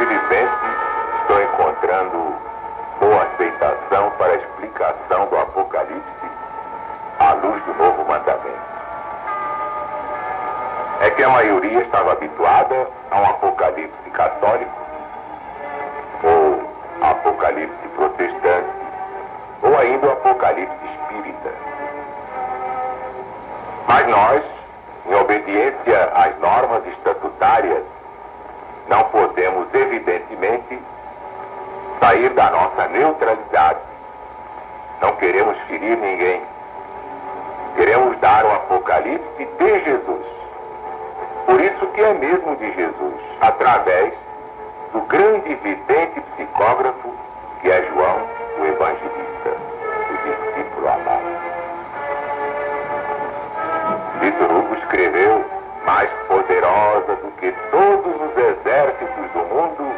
Infelizmente, estou encontrando boa aceitação para a explicação do Apocalipse à luz do Novo Mandamento. É que a maioria estava habituada a um Apocalipse católico, ou Apocalipse protestante, ou ainda o Apocalipse espírita. Mas nós, em obediência às normas estatutárias, não podemos, evidentemente, sair da nossa neutralidade. Não queremos ferir ninguém. Queremos dar o Apocalipse de Jesus. Por isso que é mesmo de Jesus, através do grande vidente psicógrafo que é João, o evangelista, o discípulo amado. Vitor Hugo escreveu: mais poderosa do que todos os exércitos do mundo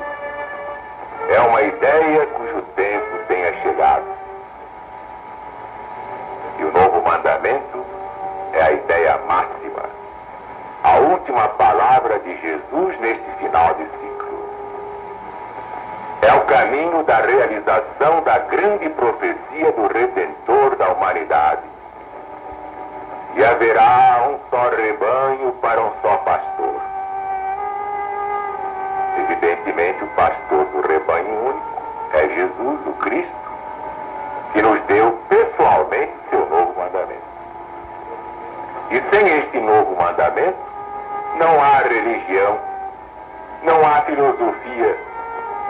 é uma ideia cujo tempo tenha chegado. E o novo mandamento é a ideia máxima, a última palavra de Jesus neste final de ciclo. É o caminho da realização da grande profecia do Redentor da humanidade. E haverá um só rebanho para um só pastor. Evidentemente, o pastor do rebanho único é Jesus, o Cristo, que nos deu pessoalmente seu novo mandamento. E sem este novo mandamento, não há religião, não há filosofia,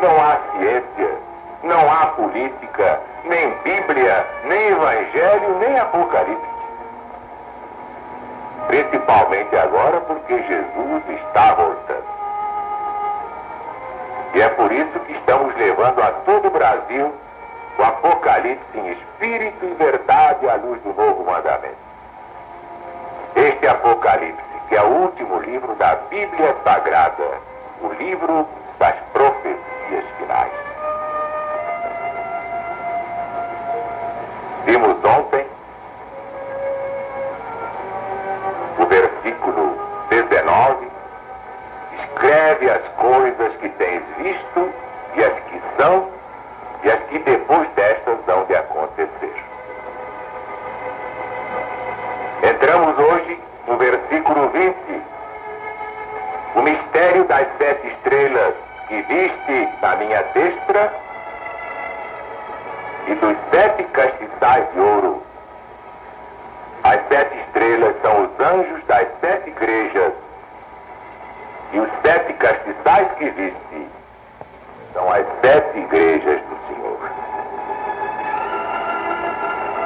não há ciência, não há política, nem Bíblia, nem Evangelho, nem Apocalipse. Principalmente agora porque Jesus está voltando. E é por isso que estamos levando a todo o Brasil o Apocalipse em espírito e verdade à luz do novo mandamento. Este Apocalipse, que é o último livro da Bíblia Sagrada, o livro das profecias finais. Vimos ontem o versículo 19, escreve as coisas que tens visto e as que são e as que depois destas hão de acontecer. Entramos hoje no versículo 20, o mistério das 7 estrelas que viste na minha destra e dos 7 castiçais de ouro. As 7 estrelas são os anjos das 7 igrejas e os 7 castiçais que viste são as 7 igrejas do Senhor.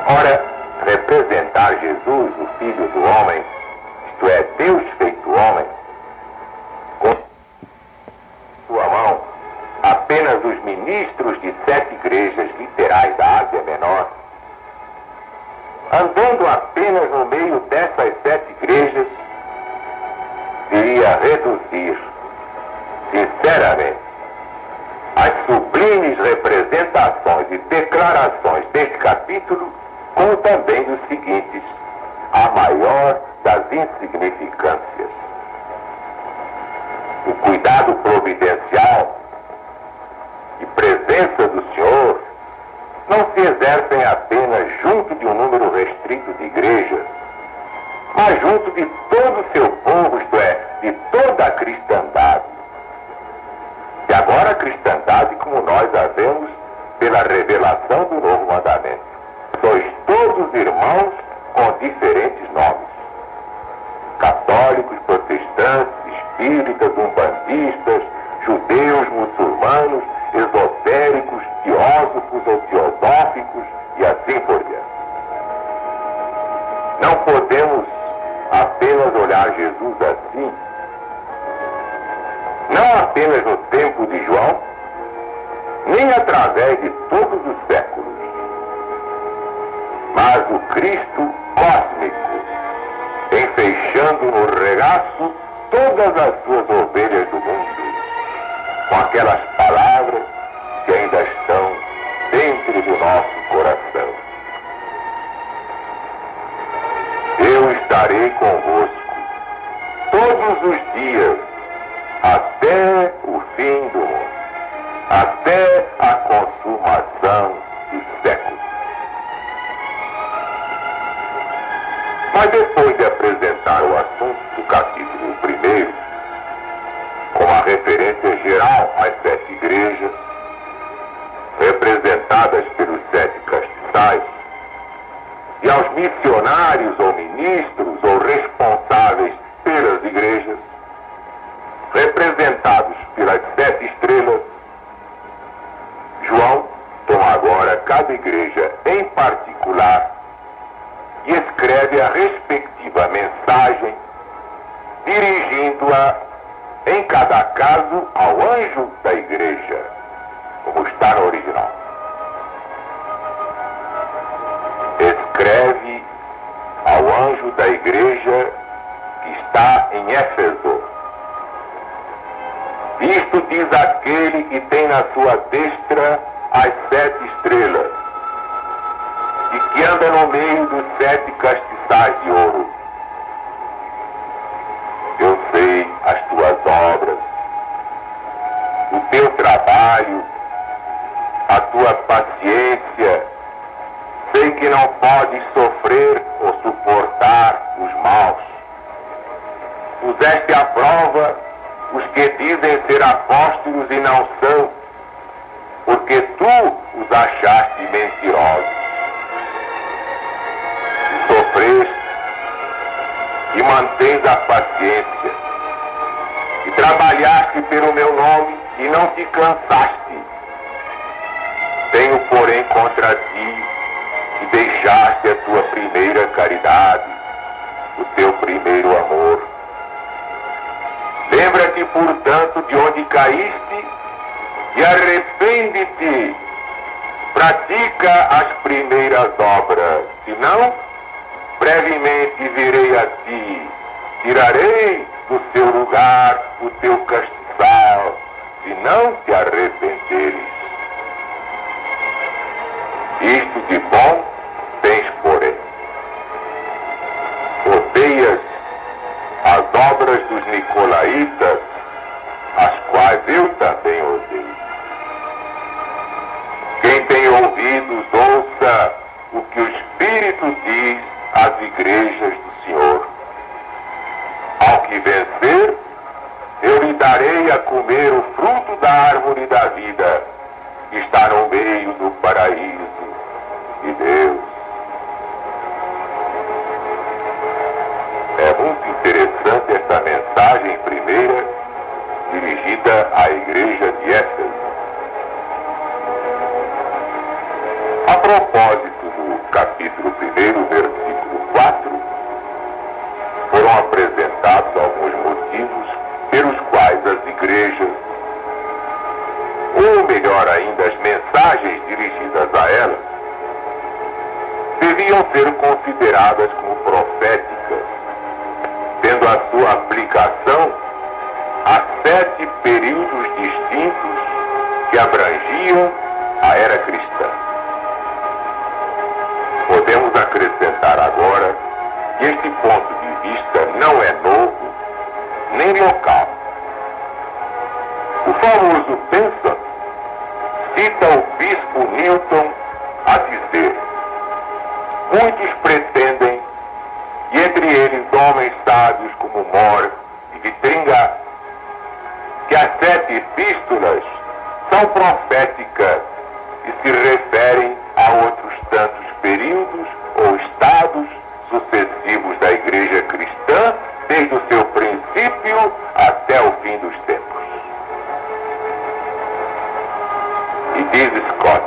Ora, representar Jesus, o Filho do homem, isto é, Deus feito homem, com sua mão, apenas os ministros de 7 igrejas literais da Ásia Menor, andando apenas no meio dessas 7 igrejas, iria reduzir, sinceramente, as sublimes representações e declarações deste capítulo, como também dos seguintes, a maior das insignificâncias. O cuidado providencial e presença do Senhor não se exercem apenas junto de um número restrito de igrejas, mas junto de todo o seu povo, isto é, de toda a cristandade. E agora a cristandade como nós a vemos pela revelação do novo mandamento. Sois todos irmãos com diferentes nomes. Católicos, protestantes, espíritas, umbandistas, judeus, muçulmanos, esotéricos, teósofos ou teosóficos e assim por diante. Não podemos apenas olhar Jesus assim, não apenas no tempo de João, nem através de todos os séculos, mas o Cristo cósmico, enfeixando no regaço todas as suas ovelhas do mundo, com aquelas palavras que ainda estão dentro do nosso coração. Eu estarei convosco todos os dias até o fim do mundo. até a consumação dos séculos. Mas depois de apresentar o assunto do capítulo 1, com a referência geral às 7 igrejas, representadas pelos 7 castiçais, e aos missionários ou ministros ou responsáveis pelas igrejas, representados pelas 7 estrelas, João toma agora cada igreja em particular e escreve a respectiva mensagem, dirigindo-a em cada caso ao anjo da igreja, como está no original. Escreve ao anjo da igreja que está em Éfeso. Isto diz aquele que tem na sua destra as 7 estrelas, e que anda no meio dos 7 castiçais de ouro. Eu sei as tuas obras, o teu trabalho, a tua paciência. Sei que não podes sofrer ou suportar os maus. Puseste à prova os que dizem ser apóstolos e não são, porque tu os achaste mentirosos. E sofreste e mantens a paciência, e trabalhaste pelo meu nome e não te cansaste. Tenho, porém, contra ti que deixaste a tua primeira caridade, o teu primeiro amor. Lembra-te, portanto, de onde caíste e arrepende-te. Pratica as primeiras obras, senão, brevemente virei a ti, tirarei do seu lugar o teu castiçal, se não te arrependeres. Isto de bom tens, porém. Odeias as obras dos nicolaítas, as quais eu também odeio. Quem tem ouvidos, ouça o que o Espírito diz às igrejas do Senhor. Ao que vencer, eu lhe darei a comer o fruto da árvore da vida, que está no meio do paraíso de Deus. É muito interessante esta mensagem primeira, dirigida à igreja de Éfeso. A propósito do capítulo 1, versículo 4, foram apresentados alguns motivos pelos quais as igrejas, ou melhor ainda, as mensagens dirigidas a elas, deviam ser consideradas como proféticas, tendo a sua aplicação a 7 períodos distintos que abrangiam a era cristã. Podemos acrescentar agora que este ponto de vista não é novo nem local. O famoso Benson cita o bispo Newton a dizer: muitos pretendem, e entre eles homens sábios como More e Vitringa, que as 7 epístolas são proféticas e se referem a outros tantos períodos ou estados sucessivos da igreja cristã, desde o seu princípio até o fim dos tempos. E diz Scott: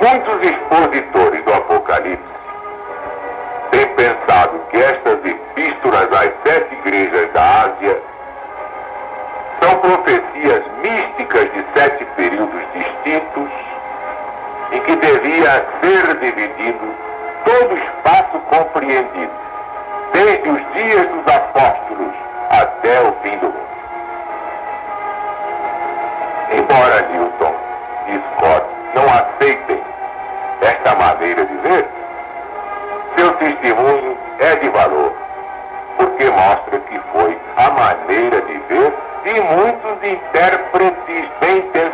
muitos expositores do Apocalipse têm pensado que estas epístolas às 7 igrejas da Ásia são profecias místicas de 7 períodos distintos, em que devia ser dividido todo o espaço compreendido, desde os dias dos apóstolos até o fim do mundo. Embora Newton e Scott não aceitem esta maneira de ver, seu testemunho é de valor, porque mostra que foi a maneira de ver de muitos intérpretes bem intencionados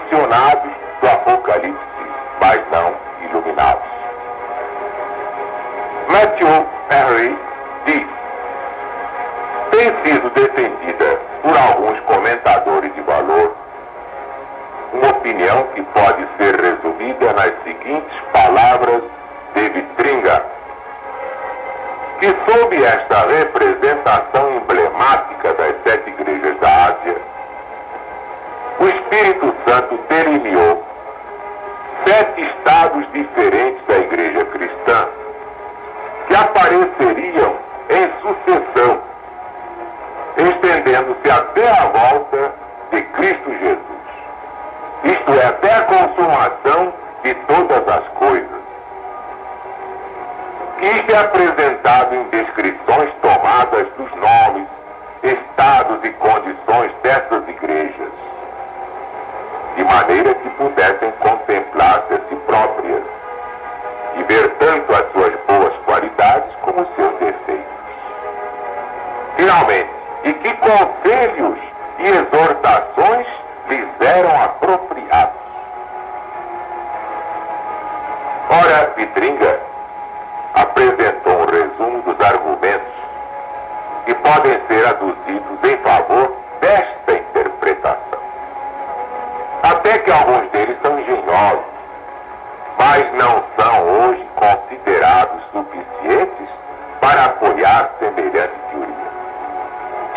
Espírito Santo delineou 7 estados diferentes da igreja cristã que apareceriam em sucessão, estendendo-se até a volta de Cristo Jesus. Isto é, até a consumação de todas as coisas. Isto é apresentado em descrições tomadas dos nomes, estados e condições dessas igrejas, de maneira que pudessem contemplar-se a si próprias e ver tanto as suas boas qualidades como os seus defeitos. Finalmente, e que conselhos e exortações lhes eram apropriados. Ora, Vitringa apresentou um resumo dos argumentos que podem ser aduzidos em favor desta interpretação. Até que alguns deles são engenhosos, mas não são hoje considerados suficientes para apoiar semelhante teoria.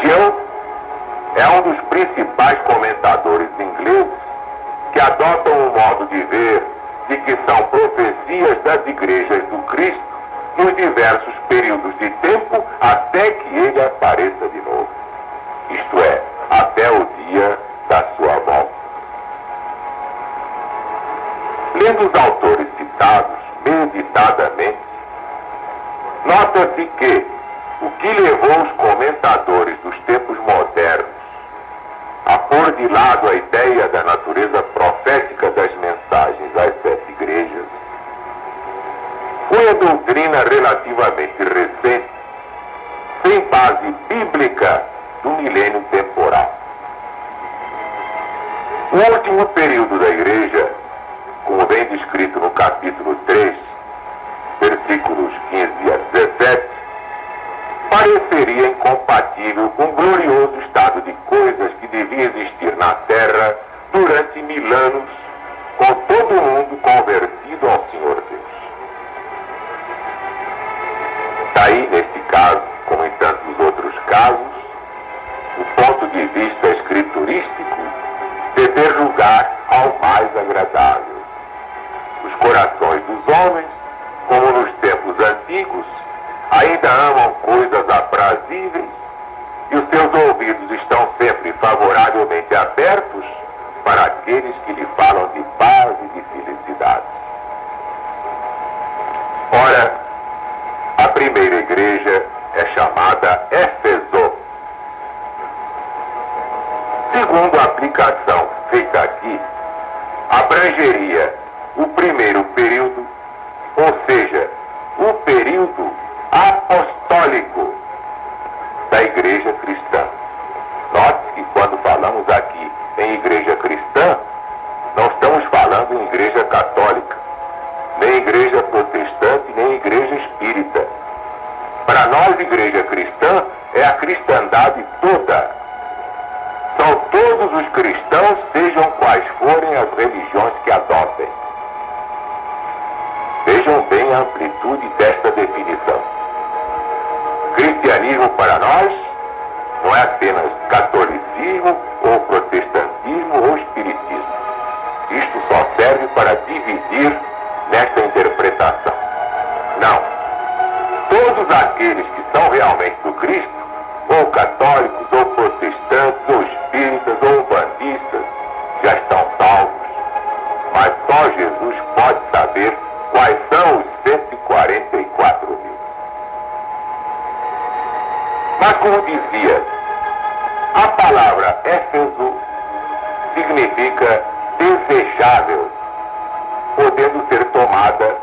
Gill é um dos principais comentadores ingleses que adotam um modo de ver de que são profecias das igrejas do Cristo nos diversos períodos de tempo até que ele apareça de novo. Isto é, até o dia da sua volta. Lendo os autores citados meditadamente, nota-se que o que levou os comentadores dos tempos modernos a pôr de lado a ideia da natureza profética das mensagens às 7 igrejas foi a doutrina relativamente recente, sem base bíblica, do milênio temporal. O último período da igreja, como bem descrito no capítulo 3, versículos 15 a 17, pareceria incompatível com o glorioso estado de coisas que devia existir na Terra durante 1000 anos, com todo mundo convertido ao Senhor Deus. Daí, neste caso, como em tantos outros casos, o ponto de vista escriturístico dever julgar ao mais agradável. Os corações dos homens, como nos tempos antigos, ainda amam coisas aprazíveis e os seus ouvidos estão sempre favoravelmente abertos para aqueles que lhe falam de paz e de felicidade. Ora, a primeira igreja é chamada Éfeso. Segundo a aplicação feita aqui, abrangeria o primeiro período, ou seja, o período apostólico da igreja cristã. Note que quando falamos aqui em igreja cristã, não estamos falando em igreja católica, nem igreja protestante, nem igreja espírita. Para nós, igreja cristã é a cristandade toda. São todos os cristãos, sejam quais forem as religiões que adotem. Vejam bem a amplitude desta definição. Cristianismo para nós não é apenas catolicismo ou protestantismo ou espiritismo. Isto só serve para dividir nesta interpretação. Não. Todos aqueles que são realmente do Cristo, ou católicos, ou protestantes, ou espíritas, ou umbandistas, já estão salvos. Mas só Jesus pode saber quais são os 144 mil. Mas como dizia, a palavra Éfeso significa desejável, podendo ser tomada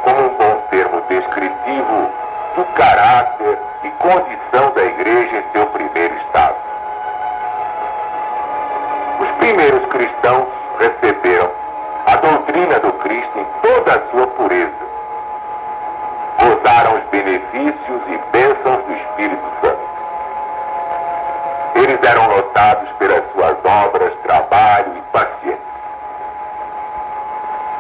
como um bom termo descritivo do caráter e condição da igreja em seu primeiro estado. Os primeiros cristãos receberam a doutrina do Cristo em toda a sua pureza. Gozaram os benefícios e bênçãos do Espírito Santo. Eles eram notados pelas suas obras, trabalho e paciência.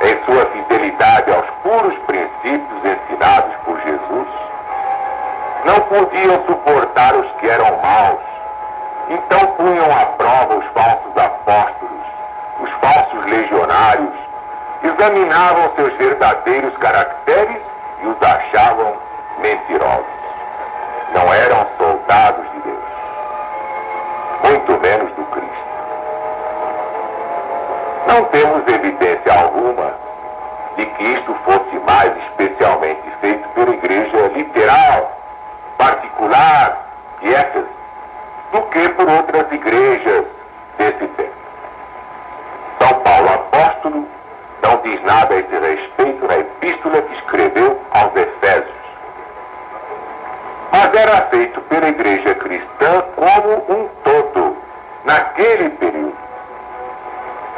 Em sua fidelidade aos puros princípios ensinados por Jesus, não podiam suportar os que eram maus, então punham à prova os falsos apóstolos, legionários examinavam seus verdadeiros caracteres e os achavam mentirosos. Não eram soldados de Deus, muito menos do Cristo. Não temos evidência alguma de que isto fosse mais especialmente feito pela igreja literal, particular de Éfeso, do que por outras igrejas desse tempo. São Paulo apóstolo não diz nada a esse respeito na epístola que escreveu aos Efésios. Mas era feito pela igreja cristã como um todo, naquele período.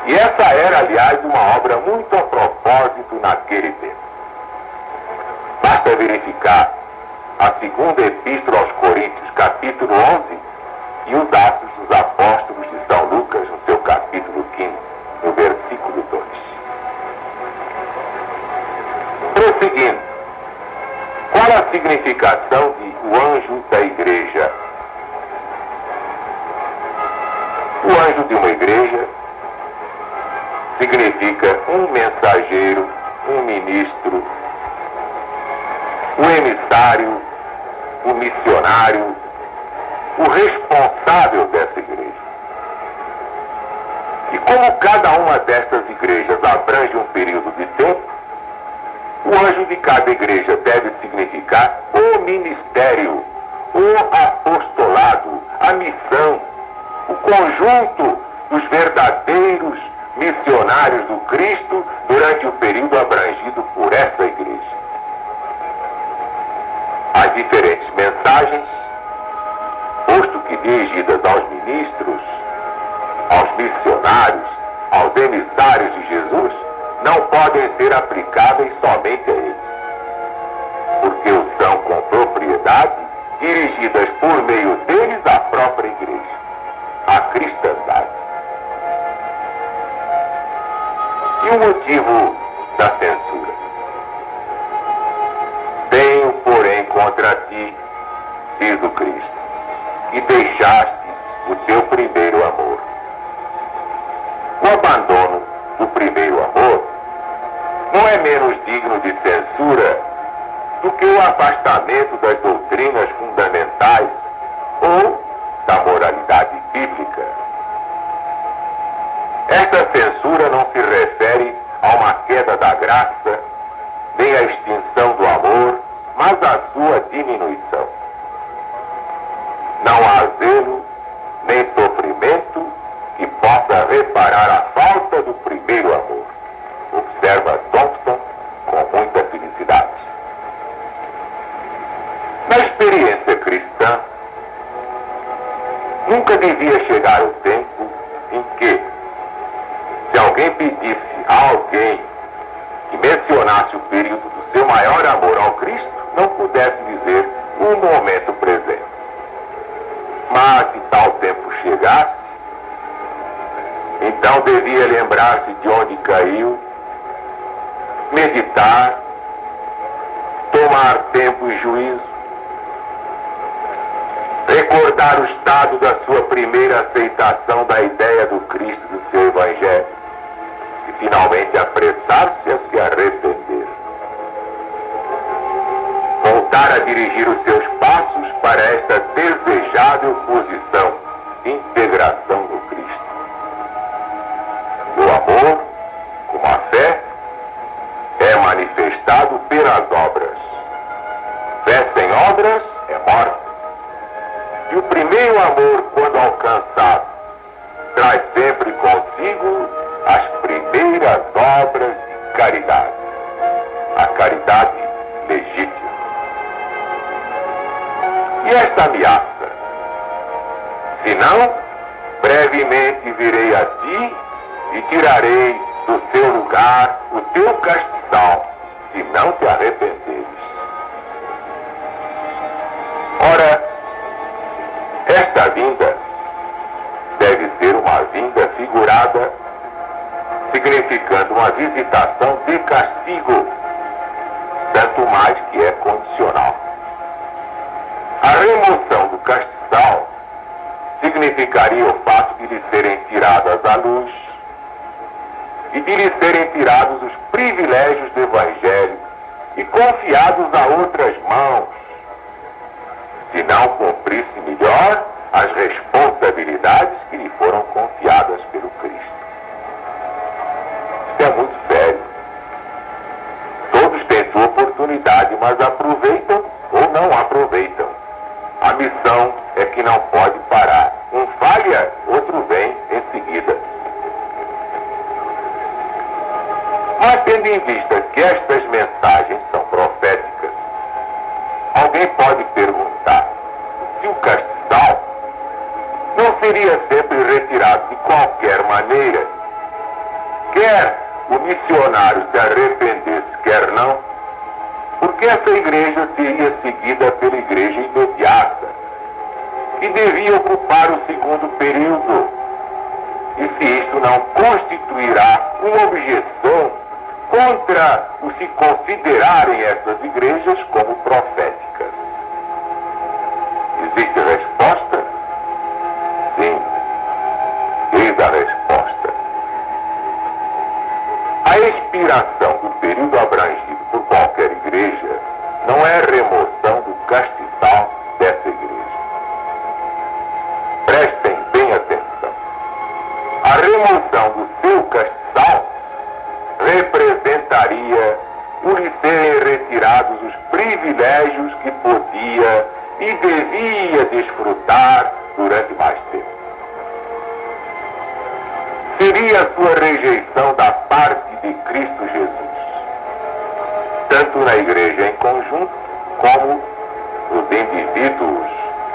E essa era, aliás, uma obra muito a propósito naquele tempo. Basta verificar a segunda epístola aos Coríntios, capítulo 11, e os Atos dos Apóstolos de São Lucas, no seu capítulo 15, no versículo 2. Prosseguindo, qual a significação de o anjo da igreja? O anjo de uma igreja significa um mensageiro, um ministro, um emissário, um missionário, o responsável dessa igreja. E como cada uma dessas igrejas abrange um período de tempo, o anjo de cada igreja deve significar o ministério, o apostolado, a missão, o conjunto dos verdadeiros missionários do Cristo durante o período abrangido por essa igreja. As diferentes mensagens, posto que dirigidas aos ministros, aos missionários, aos emissários de Jesus, não podem ser aplicáveis somente a eles, porque o são com propriedade, dirigidas por meio deles à própria igreja, à cristandade. E o motivo da censura? Tenho, porém, contra ti, diz o Cristo, e deixaste o teu primeiro amor. O abandono do primeiro amor não é menos digno de censura do que o afastamento das doutrinas fundamentais ou da moralidade bíblica. Esta censura não se refere a uma queda da graça, nem à extinção do amor, mas à sua diminuição. Não há zelo, nem sofrimento que possa reparar a falta do primeiro amor, observa Thompson com muita felicidade. Na experiência cristã, nunca devia chegar o tempo em que, se alguém pedisse a alguém que mencionasse o período do seu maior amor ao Cristo, não pudesse dizer o momento presente. Mas se tal tempo chegasse, então devia lembrar-se de onde caiu, meditar, tomar tempo e juízo, recordar o estado da sua primeira aceitação da ideia do Cristo e do seu Evangelho, e finalmente apressar-se a se arrepender. Voltar a dirigir os seus passos para esta desejável posição, integração no Cristo. O amor, como a fé, é manifestado pelas obras. Fé sem obras é morte. E o primeiro amor, quando alcançado, traz sempre consigo as primeiras obras de caridade. A caridade legítima. E esta ameaça? Se não, brevemente virei a ti e tirarei do seu lugar o teu castiçal, se não te arrependeres. Ora, esta vinda deve ser uma vinda figurada, significando uma visitação de castigo, tanto mais que é condicional. A remoção do castiçal significaria o fato de lhe serem tiradas à luz, e de lhe serem tirados os privilégios do Evangelho e confiados a outras mãos, se não cumprisse melhor as responsabilidades que lhe foram confiadas pelo Cristo. Isso é muito sério. Todos têm sua oportunidade, mas aproveitam ou não aproveitam. A missão é que não pode parar. Um falha, outro vem em seguida. Mas tendo em vista que estas mensagens são proféticas, alguém pode perguntar se o castiçal não seria sempre retirado de qualquer maneira, quer o missionário se arrependesse, quer não, porque essa igreja seria seguida pela igreja imediata, que devia ocupar o segundo período, e se isto não constituirá uma objeção contra o se considerarem essas igrejas como proféticas. Existe resposta? Sim. Eis a resposta. A expiração do período abrangido por qualquer igreja não é remoção do castiçal dessa igreja. Prestem bem atenção. A remoção do seu castiçal representaria o lhe serem retirados os privilégios que podia e devia desfrutar durante mais tempo. Seria a sua rejeição da parte de Cristo Jesus, tanto na igreja em conjunto, como os indivíduos,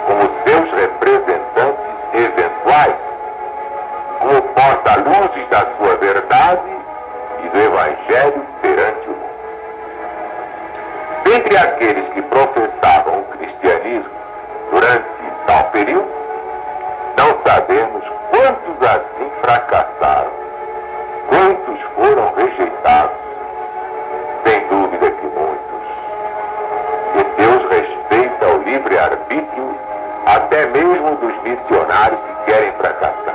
como seus representantes eventuais, como porta-luzes da sua verdade e do Evangelho perante o mundo. Dentre aqueles que professavam o cristianismo durante tal período, não sabemos quantos assim fracassaram, quantos foram rejeitados. Sem dúvida que muitos. E Deus respeita o livre-arbítrio até mesmo dos missionários que querem fracassar,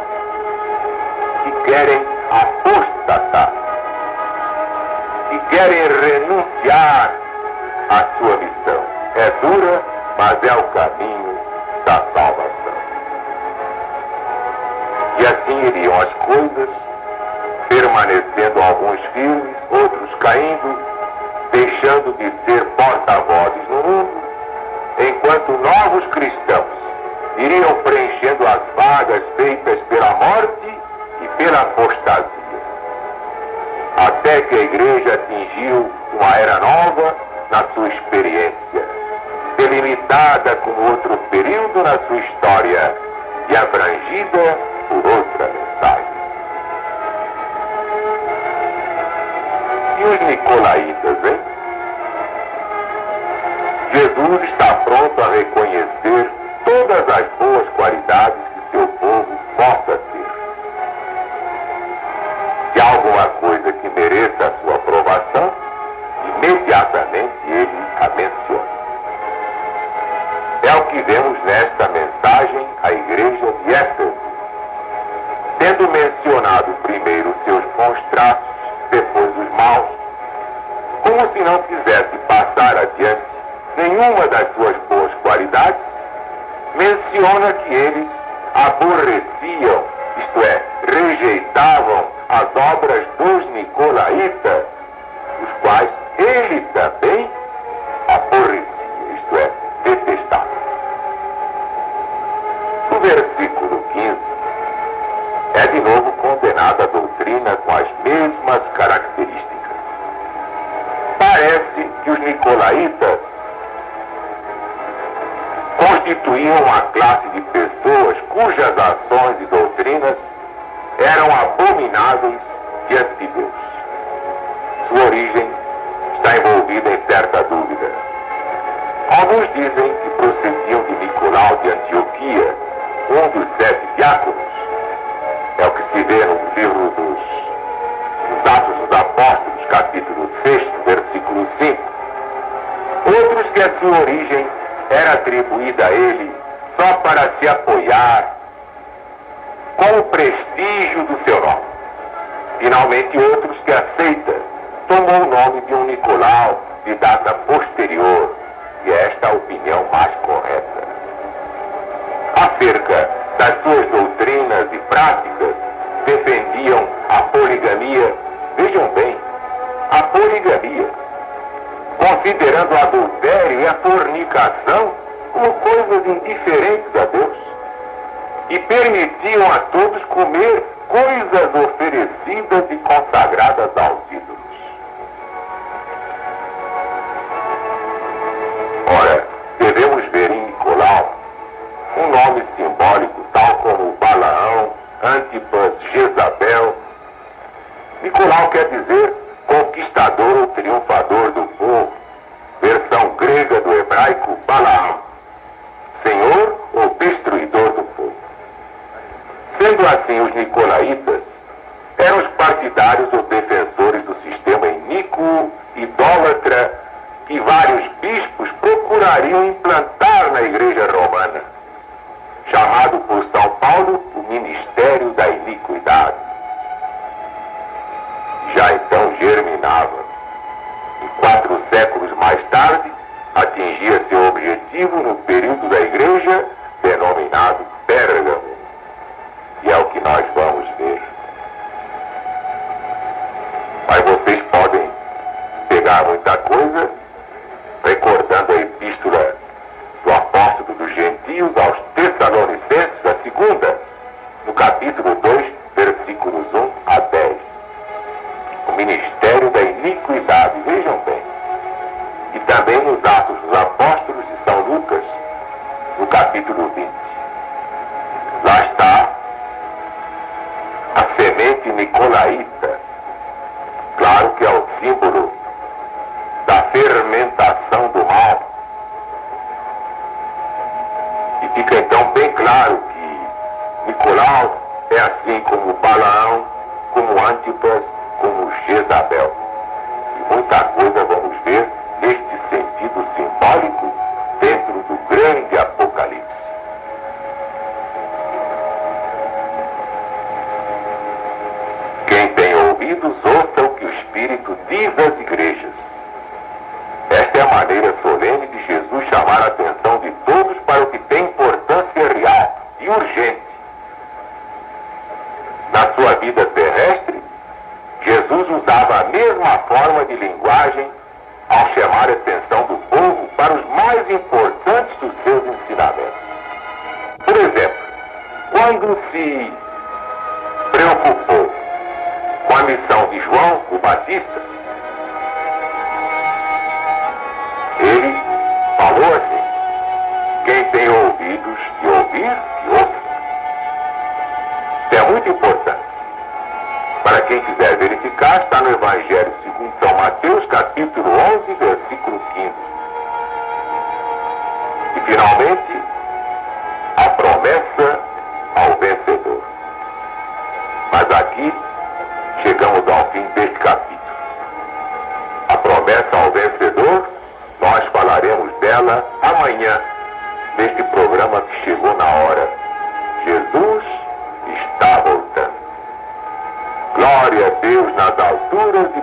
que querem apostatar, que querem renunciar à sua missão. É dura, mas é o caminho da salvação. E assim iriam as coisas, permanecendo alguns firmes, outros caindo, deixando de ser porta-vozes no mundo, enquanto novos cristãos iriam preenchendo as vagas feitas pela morte e pela apostasia. Até que a igreja atingiu uma era nova na sua experiência, delimitada com outro período na sua história e abrangida por outra mensagem. E os nicolaítas, hein? Jesus está pronto a reconhecer todas as boas qualidades que seu povo possa ter. Se há alguma coisa que mereça a sua aprovação, imediatamente ele a menciona. É o que vemos nesta mensagem à igreja de Éfeso, tendo mencionado primeiro seus bons traços, depois os maus, como se não quisesse passar adiante nenhuma das suas boas qualidades, menciona que eles aborreciam, isto é, rejeitavam as obras dos nicolaítas, os quais ele também aborrecia, isto é, detestava. No versículo 15, é de novo condenada a doutrina com as mesmas características. Parece que os nicolaítas constituíam uma classe de pessoas cujas ações e doutrinas eram abomináveis diante de Deus. Sua origem está envolvida em certa dúvida. Alguns dizem que procediam de Nicolau de Antioquia, um dos 7 diáconos. É o que se vê no livro dos Atos dos Apóstolos, capítulo 6, versículo 5. Outros que a sua origem era atribuída a ele só para se apoiar com o prestígio do seu nome. Finalmente, outros que aceita tomou o nome de um Nicolau de data posterior, e esta é a opinião mais correta. Acerca das suas doutrinas e práticas, defendiam a poligamia. Vejam bem, a poligamia, considerando o adultério e a fornicação como coisas indiferentes a Deus, e permitiam a todos comer coisas oferecidas e consagradas aos ídolos. Ora, devemos ver em Nicolau um nome simbólico, tal como Balaão, Antipas, Jezabel. Nicolau quer dizer conquistador ou triunfador do povo, versão grega do hebraico Balaão, senhor ou destruidor do povo. Sendo assim, os nicolaítas eram os partidários ou defensores do sistema iníquo, idólatra, que vários bispos procurariam implantar na Igreja Romana, chamado por São Paulo o Ministério da Iniquidade. Já então germinava. E 4 séculos mais tarde, atingia seu objetivo no período da Igreja, denominado Pérgamo. E é o que nós vamos ver. Mas vocês podem pegar muita coisa, recordando a epístola do apóstolo dos gentios aos Tessalonicenses, a segunda, no capítulo 2, versículos 1 a 10. O ministério da iniquidade, vejam bem. E também nos Atos dos Apóstolos de São Lucas, no capítulo 20. Lá está a semente nicolaíta. Claro que é o símbolo da fermentação do mal. E fica então bem claro que Nicolau é assim como Balaão, como Antipas, como Jezabel. E muita coisa vamos ver neste sentido simbólico dentro do grande Apocalipse. Quem tem ouvidos, ouça o que o Espírito diz às igrejas. Esta é a maneira solene de Jesus chamar a atenção de todos para o que tem importância real e urgente. Na sua vida terrestre, Jesus usava a mesma forma de linguagem ao chamar a atenção do povo para os mais importantes dos seus ensinamentos. Por exemplo, quando se preocupou com a missão de João, o Batista, ele falou assim: quem tem ouvidos de ouvir, que ouça. Isso é muito importante. Para quem quiser verificar, está no Evangelho segundo São Mateus, capítulo 11, versículo 15. E, finalmente, a promessa ao vencedor. Mas aqui, chegamos ao fim deste capítulo. A promessa ao vencedor, nós falaremos dela amanhã, neste programa que chegou na hora. Jesus está voltando. Glória a Deus nas alturas e